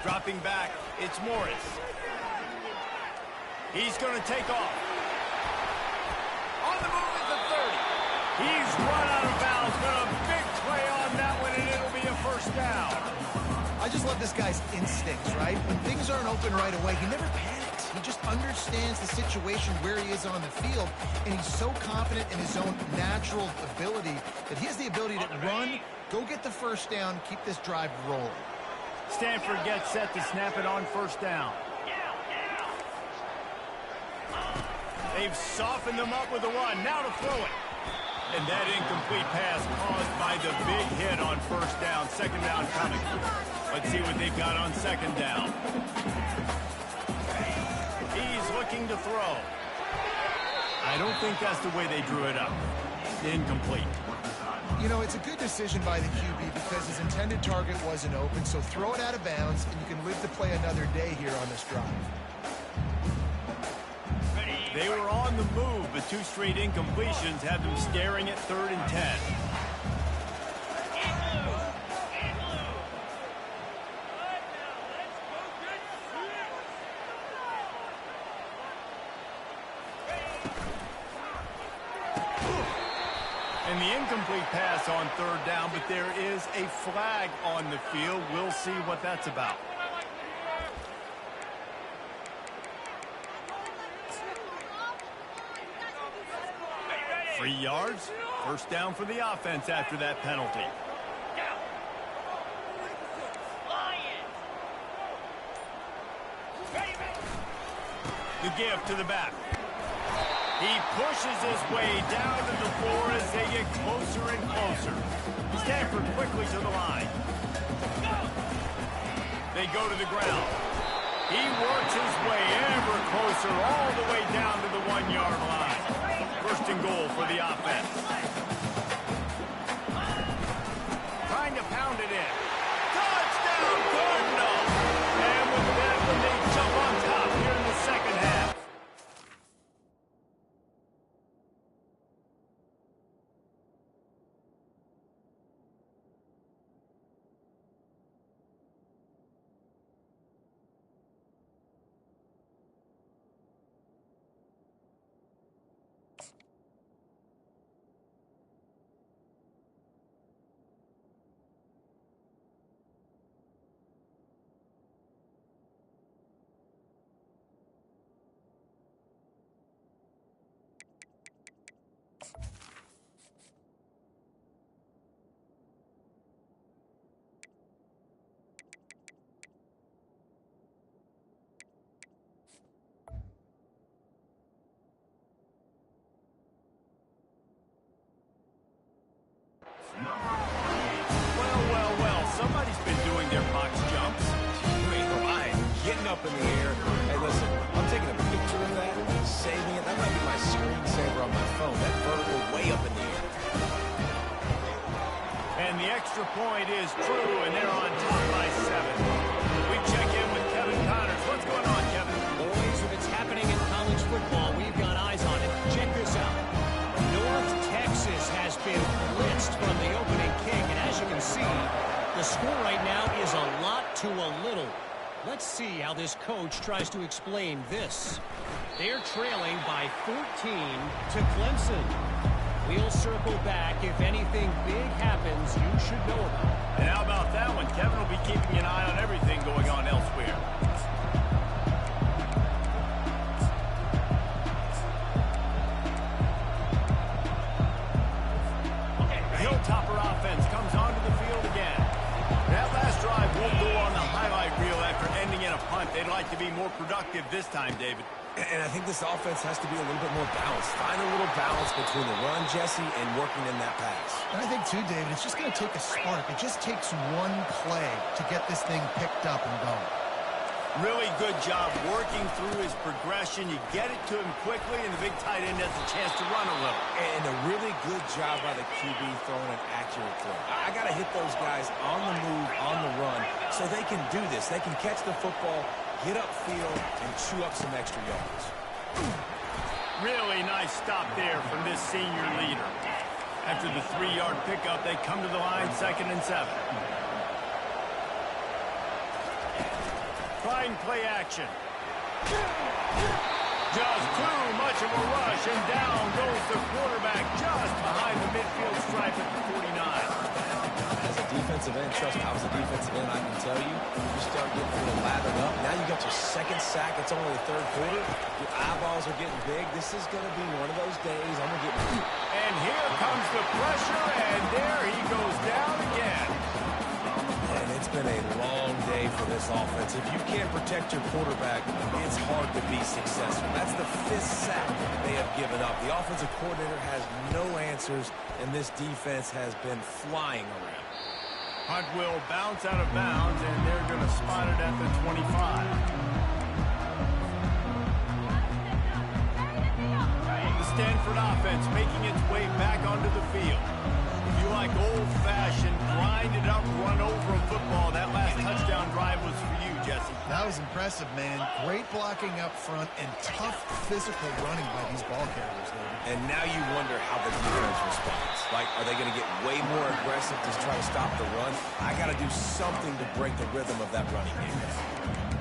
Dropping back, it's Morris. He's going to take off. On the move at the 30. He's run out of bounds, but a big play on that one, and it'll be a first down. I just love this guy's instincts, right? When things aren't open right away, he never panics. He just understands the situation where he is on the field, and he's so confident in his own natural ability that he has the ability to run, go get the first down, keep this drive rolling. Stanford gets set to snap it on first down. They've softened them up with a run. Now to throw it. And that incomplete pass caused by the big hit on first down. Second down coming. Let's see what they've got on second down. He's looking to throw. I don't think that's the way they drew it up. Incomplete. You know, it's a good decision by the QB because his intended target wasn't open, so throw it out of bounds, and you can live to play another day here on this drive. They were on the move, but 2 straight incompletions had them staring at 3rd and 10. And the incomplete pass on third down, but there is a flag on the field. We'll see what that's about. Three yards. First down for the offense after that penalty. The give to the back. He pushes his way down to the floor as they get closer and closer. Stanford quickly to the line. They go to the ground. He works his way ever closer all the way down to the 1-yard line. First and goal for the offense. Trying to pound it in. Touchdown, Cardinals! And with that one, they jump on top here in the second half. Well, somebody's been doing their box jumps. Wait, Ryan, getting up in the air. Hey, listen, I'm taking a picture of that, saving it. That might be my screensaver on my phone. That vertical way up in the air. And the extra point is true, and they're on top by 7. We check in with Kevin Connors. What's going on, Kevin? Boys, if it's happening in college football, we've got eyes on it. Check this out. North Texas has been blitzed from the opening kick, and as you can see, the score right now is a lot to a little. Let's see how this coach tries to explain this. They're trailing by 14 to Clemson. We'll circle back if anything big happens you should know about. And how about that one? Kevin will be keeping an eye on everything going on elsewhere. Hilltopper offense comes onto the field again. That last drive won't go on the highlight reel after ending in a punt. They'd like to be more productive this time, David. And I think this offense has to be a little bit more balanced. Find a little balance between the run, Jesse, and working in that pass. And I think, too, David, it's just going to take a spark. It just takes one play to get this thing picked up and going. Really good job working through his progression. You get it to him quickly, and the big tight end has a chance to run a little. And a really good job by the QB throwing an accurate throw. I got to hit those guys on the move, on the run, so they can do this. They can catch the football, get upfield, and chew up some extra yards. Really nice stop there from this senior leader. After the 3-yard pickup, they come to the line, 2nd and 7. Trying play action. Just too much of a rush, and down goes the quarterback just behind the midfield stripe at the 49. As a defensive end, trust me, I was a defensive end, I can tell you, you start getting a little lathered up. Now you got your second sack. It's only the 3rd quarter. Your eyeballs are getting big. This is going to be one of those days. I'm going to get... And here comes the pressure, and there he goes down again. And it's been a long day for this offense. If you can't protect your quarterback, it's hard to be successful. That's the 5th sack they have given up. The offensive coordinator has no answers, and this defense has been flying around. Hunt will bounce out of bounds, and they're going to spot it at the 25. The Stanford offense making its way back onto the field. If you like old-fashioned, grind-it-up, run-over football, that last touchdown drive was for you, Jesse. That was impressive, man. Great blocking up front and tough physical running by these ball carriers, David. And now you wonder how the defense responds. Like, are they going to get way more aggressive to try to stop the run? I got to do something to break the rhythm of that running game.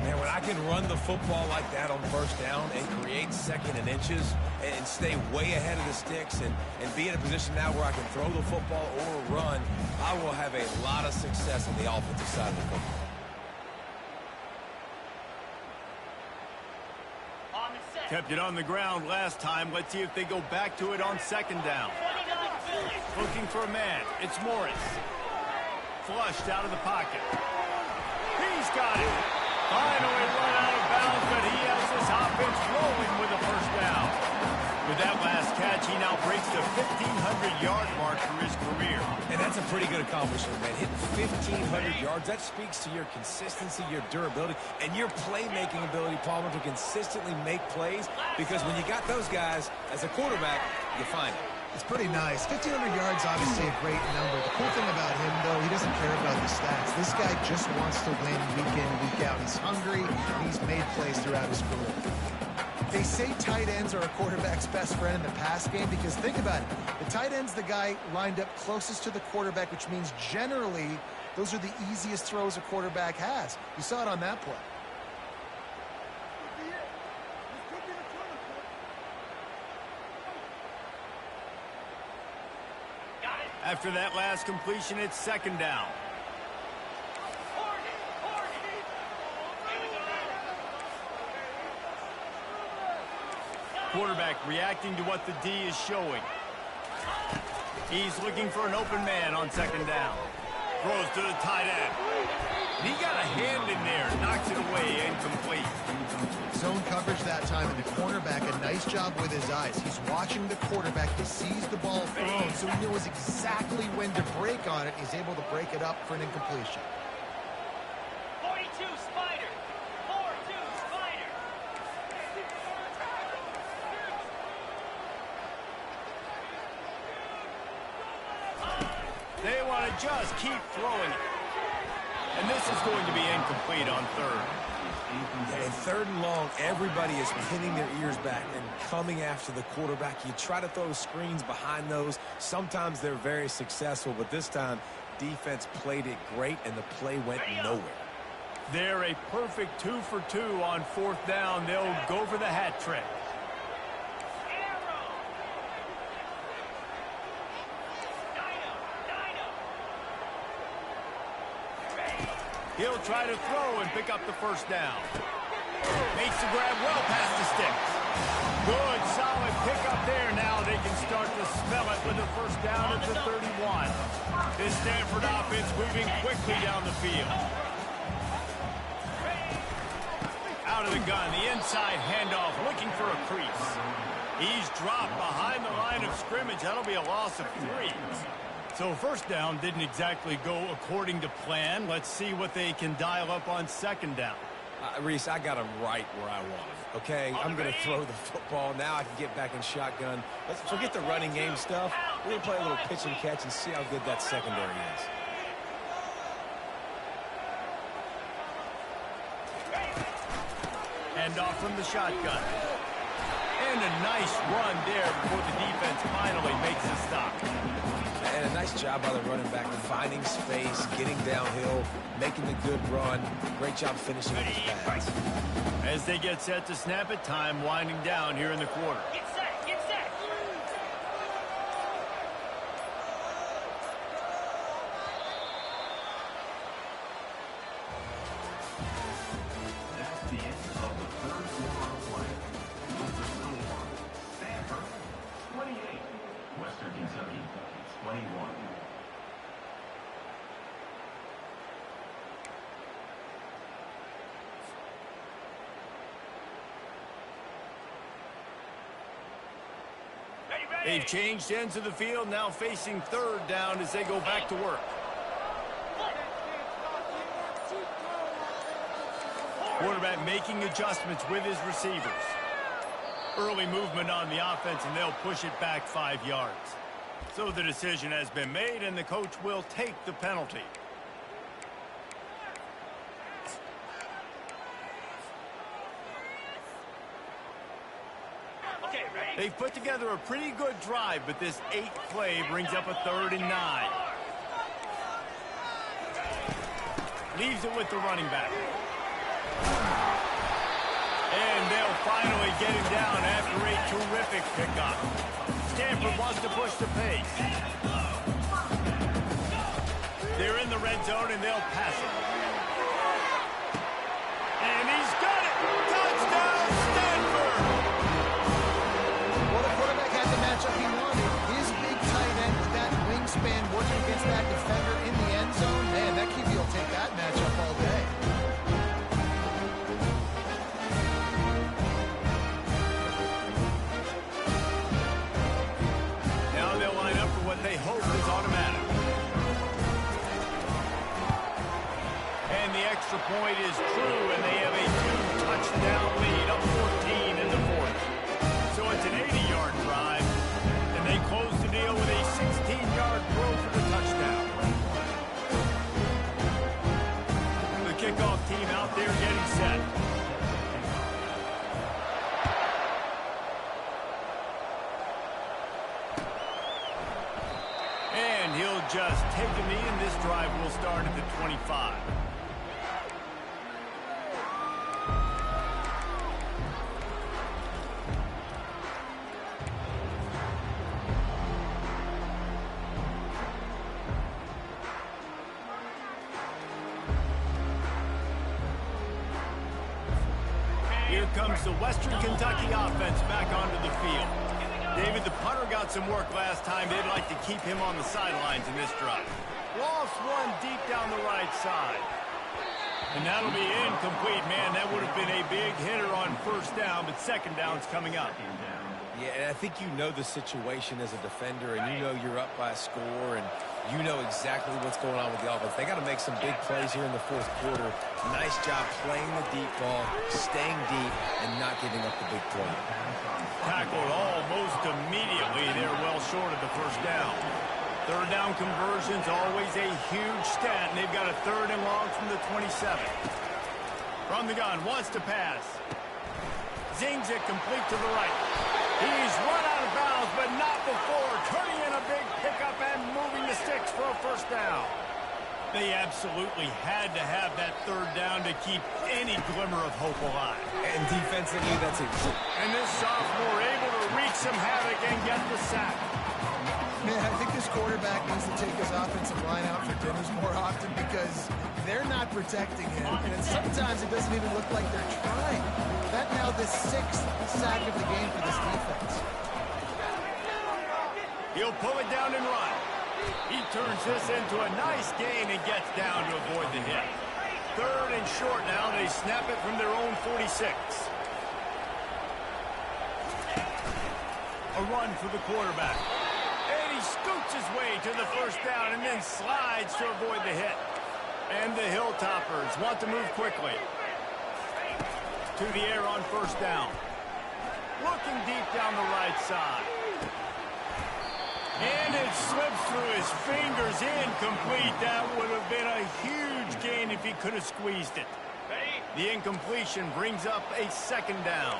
Man, when I can run the football like that on first down and create second and inches and stay way ahead of the sticks and be in a position now where I can throw the football or run, I will have a lot of success on the offensive side of the football. Kept it on the ground last time. Let's see if they go back to it on second down. Looking for a man. It's Morris. Flushed out of the pocket. He's got it. Finally run out of bounds, but he has this offense rolling with a first down. With that last catch, he now breaks the 1,500-yard mark for his career. And that's a pretty good accomplishment, man. Hitting 1,500 yards, that speaks to your consistency, your durability, and your playmaking ability, Palmer, to consistently make plays. Because when you got those guys, as a quarterback, you find it. It's pretty nice. 1,500 yards, obviously a great number. The cool thing about him, though, he doesn't care about the stats. This guy just wants to win week in, week out. He's hungry, and he's made plays throughout his career. They say tight ends are a quarterback's best friend in the pass game because think about it. The tight end's the guy lined up closest to the quarterback, which means generally those are the easiest throws a quarterback has. You saw it on that play. After that last completion, it's second down. Quarterback reacting to what the D is showing. He's looking for an open man on second down. Throws to the tight end. He got a hand in there, knocks it away, incomplete. Zone coverage that time, and the cornerback, a nice job with his eyes. He's watching the quarterback. He sees the ball thrown, so he knows exactly when to break on it. He's able to break it up for an incompletion. 42 Spider. 4-2 Spider. They want to just keep throwing it. And this is going to be incomplete on third. And third and long, everybody is pinning their ears back and coming after the quarterback. You try to throw screens behind those. Sometimes they're very successful, but this time, defense played it great, and the play went nowhere. They're a perfect 2 for 2 on fourth down. They'll go for the hat trick. He'll try to throw and pick up the first down. Makes the grab well past the sticks. Good, solid pickup there. Now they can start to smell it with a first down at the 31. This Stanford offense moving quickly down the field. Out of the gun, the inside handoff, looking for a crease. He's dropped behind the line of scrimmage. That'll be a loss of 3. So first down didn't exactly go according to plan. Let's see what they can dial up on second down. Reese, I got him right where I want him, okay? I'm going to throw the football. Now I can get back in shotgun. Let's forget the running game stuff. We're going to play a little pitch and catch and see how good that secondary is. Handoff from the shotgun. And a nice run there before the defense finally makes a stop. And a nice job by the running back, finding space, getting downhill, making the good run. Great job finishing with his pass. As they get set to snap it, time winding down here in the quarter. Get set, get set. That's the end of the third quarter of play. With the score, Stanford 28, Western Kentucky 21. They've changed ends of the field, now facing third down as they go back to work. Quarterback making adjustments with his receivers. Early movement on the offense, and they'll push it back 5 yards. So the decision has been made, and the coach will take the penalty. Okay, ready? They've put together a pretty good drive, but this 8th play brings up a 3rd and 9. Leaves it with the running back. And they'll finally get him down after a terrific pickup. Stanford wants to push the pace. They're in the red zone, and they'll pass it. And he's got it! Touchdown, Stanford! Well, the quarterback had the matchup he wanted. His big tight end with that wingspan working against that defender in the end zone. Man, that QB will take that matchup all day. Now they'll line up for what they hope is automatic. And the extra point is true, and they have a 2-touchdown lead, up 14 in the fourth. So it's an 80-yard drive, and they close the deal with a 16-yard throw for the touchdown. The kickoff team out there getting set. And he'll just take a knee, and this drive will start at the 25. Here comes the Western Kentucky offense back onto the field. David, the punter got some work last time. They'd like to keep him on the sidelines in this drive. Lost one deep down the right side. And that'll be incomplete. Man, that would have been a big hitter on first down, but second down's coming up. Yeah, and I think you know the situation as a defender, and you know you're up by a score, and you know exactly what's going on with the offense. They got to make some big plays here in the fourth quarter. Nice job playing the deep ball, staying deep, and not giving up the big play. Tackled almost immediately. They're well short of the first down. Third down conversion's always a huge stat, and they've got a 3rd and long from the 27. From the gun, wants to pass. Zings it complete to the right. He's run out of bounds, but not before turning in a big pickup and moving the sticks for a first down. They absolutely had to have that 3rd down to keep any glimmer of hope alive. And defensively, that's it. And this sophomore able to wreak some havoc and get the sack. Man, I think this quarterback needs to take his offensive line out for dinners more often because they're not protecting him. And sometimes it doesn't even look like they're trying. That now the 6th sack of the game for this defense. He'll pull it down and run. He turns this into a nice gain and gets down to avoid the hit. 3rd and short now. They snap it from their own 46. A run for the quarterback. And he scoots his way to the first down and then slides to avoid the hit. And the Hilltoppers want to move quickly. To the air on first down. Looking deep down the right side. And it slips through his fingers, incomplete. That would have been a huge gain if he could have squeezed it. The incompletion brings up a 2nd down.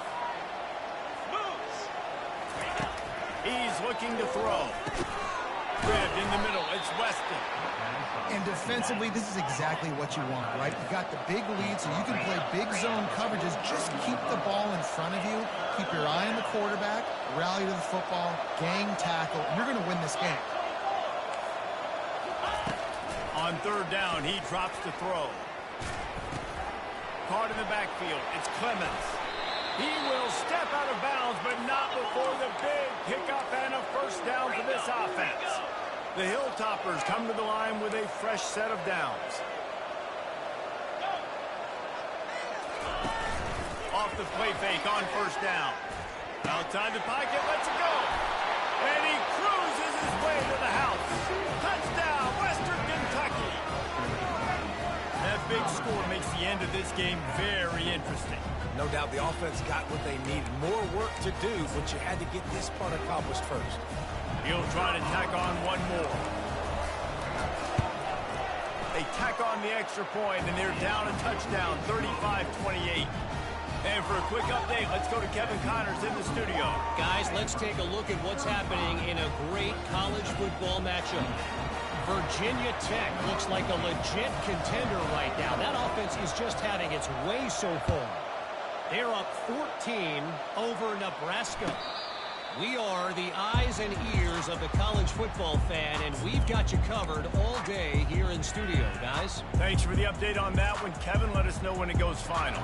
He's looking to throw. Ribbed in the middle, it's Weston. And defensively, this is exactly what you want, right? You got the big lead, so you can play big zone coverages. Just keep the ball in front of you. Keep your eye on the quarterback. Rally to the football. Gang tackle. You're going to win this game. On 3rd down, he drops to throw. Caught in the backfield. It's Clemens. He will step out of bounds, but not before the big pickup and a first down for this offense. The Hilltoppers come to the line with a fresh set of downs. Off the play fake on first down. Outside the pocket, lets it go. And he cruises his way to the house. Touchdown, Western Kentucky. That big score makes the end of this game very interesting. No doubt the offense got what they needed. More work to do, but you had to get this part accomplished first. He'll try to tack on one more. They tack on the extra point, and they're down a touchdown, 35-28. And for a quick update, let's go to Kevin Connors in the studio. Guys, let's take a look at what's happening in a great college football matchup. Virginia Tech looks like a legit contender right now. That offense is just having its way so far. They're up 14 over Nebraska. We are the eyes and ears of the college football fan, and we've got you covered all day here in studio, guys. Thanks for the update on that one, Kevin. Let us know when it goes final.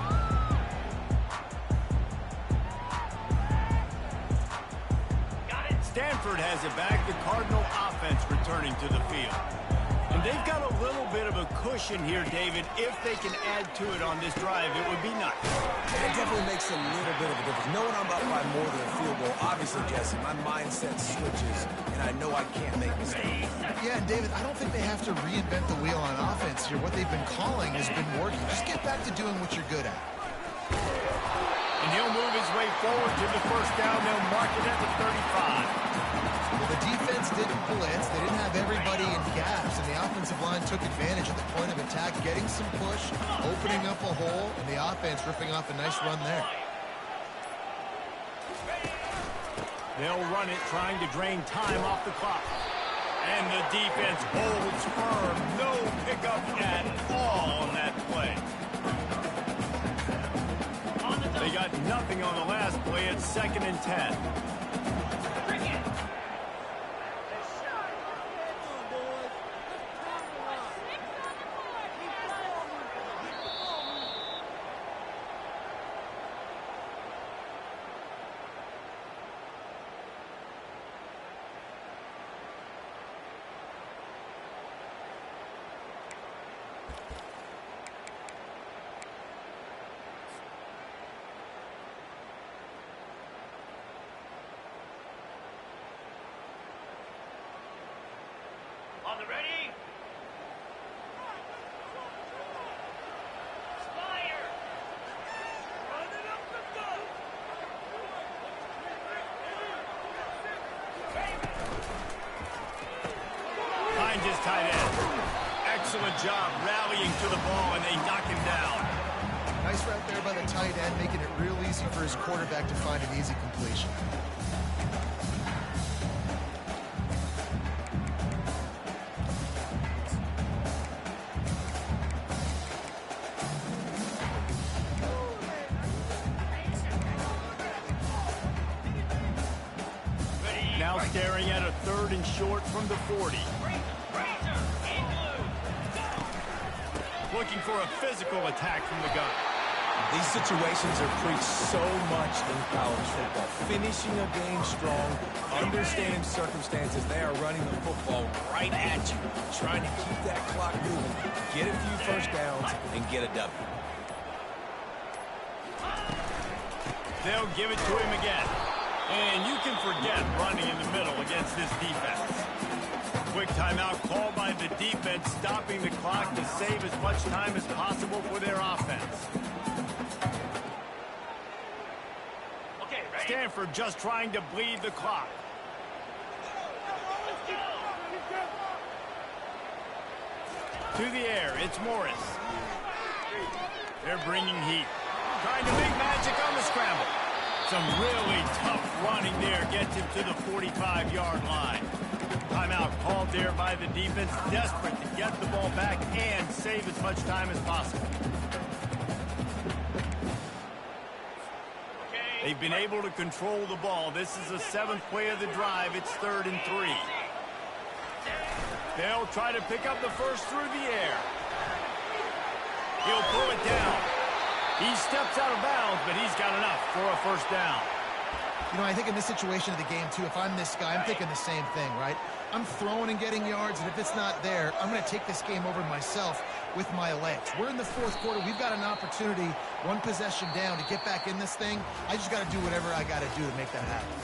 Stanford has it back. The Cardinal offense returning to the field. And they've got a little bit of a cushion here, David. If they can add to it on this drive, it would be nice. It definitely makes a little bit of a difference. Knowing I'm up by more than a field goal, obviously, Jesse, my mindset switches, and I know I can't make mistakes. Yeah, and David, I don't think they have to reinvent the wheel on offense here. What they've been calling has been working. Just get back to doing what you're good at. And he'll move his way forward to the first down. They'll mark it at the 35. Well, the defense didn't blitz. They didn't have everybody in gaps, and the offensive line took advantage at the point of attack, getting some push, opening up a hole, and the offense ripping off a nice run there. They'll run it, trying to drain time off the clock. And the defense holds firm. No pickup at all on that play. They got nothing on the last play. It's 2nd and 10. On the ready? Fire! Running up the gut! Find his tight end. Excellent job rallying to the ball, and they knock him down. Nice route there by the tight end, making it real easy for his quarterback to find an easy completion. Now staring at a 3rd and short from the 40. Razor, in blue. Looking for a physical attack from the gun. These situations are preached so much in college football. Finishing a game strong, understanding circumstances. They are running the football right at you, trying to keep that clock moving, get a few first downs, and get a W. They'll give it to him again. And you can forget running in the middle against this defense. Quick timeout called by the defense, stopping the clock to save as much time as possible for their offense. Okay, ready? Stanford just trying to bleed the clock. Let's go! To the air, it's Morris. They're bringing heat. Trying to make magic on the scramble. Some really tough running there gets him to the 45-yard line. Timeout called there by the defense, desperate to get the ball back and save as much time as possible. Okay. They've been able to control the ball. This is the 7th play of the drive. It's 3rd and 3. They'll try to pick up the first through the air. He'll pull it down. He steps out of bounds, but he's got enough for a first down. You know, I think in this situation of the game, too, if I'm this guy, I'm thinking the same thing, right? I'm throwing and getting yards, and if it's not there, I'm going to take this game over myself with my legs. We're in the 4th quarter. We've got an opportunity, one possession down, to get back in this thing. I just got to do whatever I got to do to make that happen.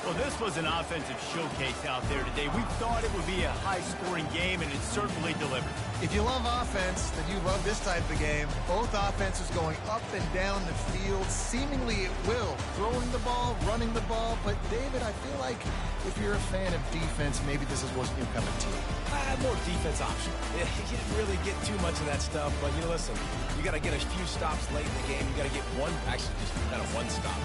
Well, this was an offensive showcase out there today. We thought it would be a high-scoring game, and it certainly delivered. If you love offense, then you love this type of game. Both offenses going up and down the field, seemingly at will. Throwing the ball, running the ball. But, David, I feel like if you're a fan of defense, maybe this wasn't your cup of tea. More defense option. You didn't really get too much of that stuff, but, you know, listen, you got to get a few stops late in the game. You got to get one, actually just kind of one stop.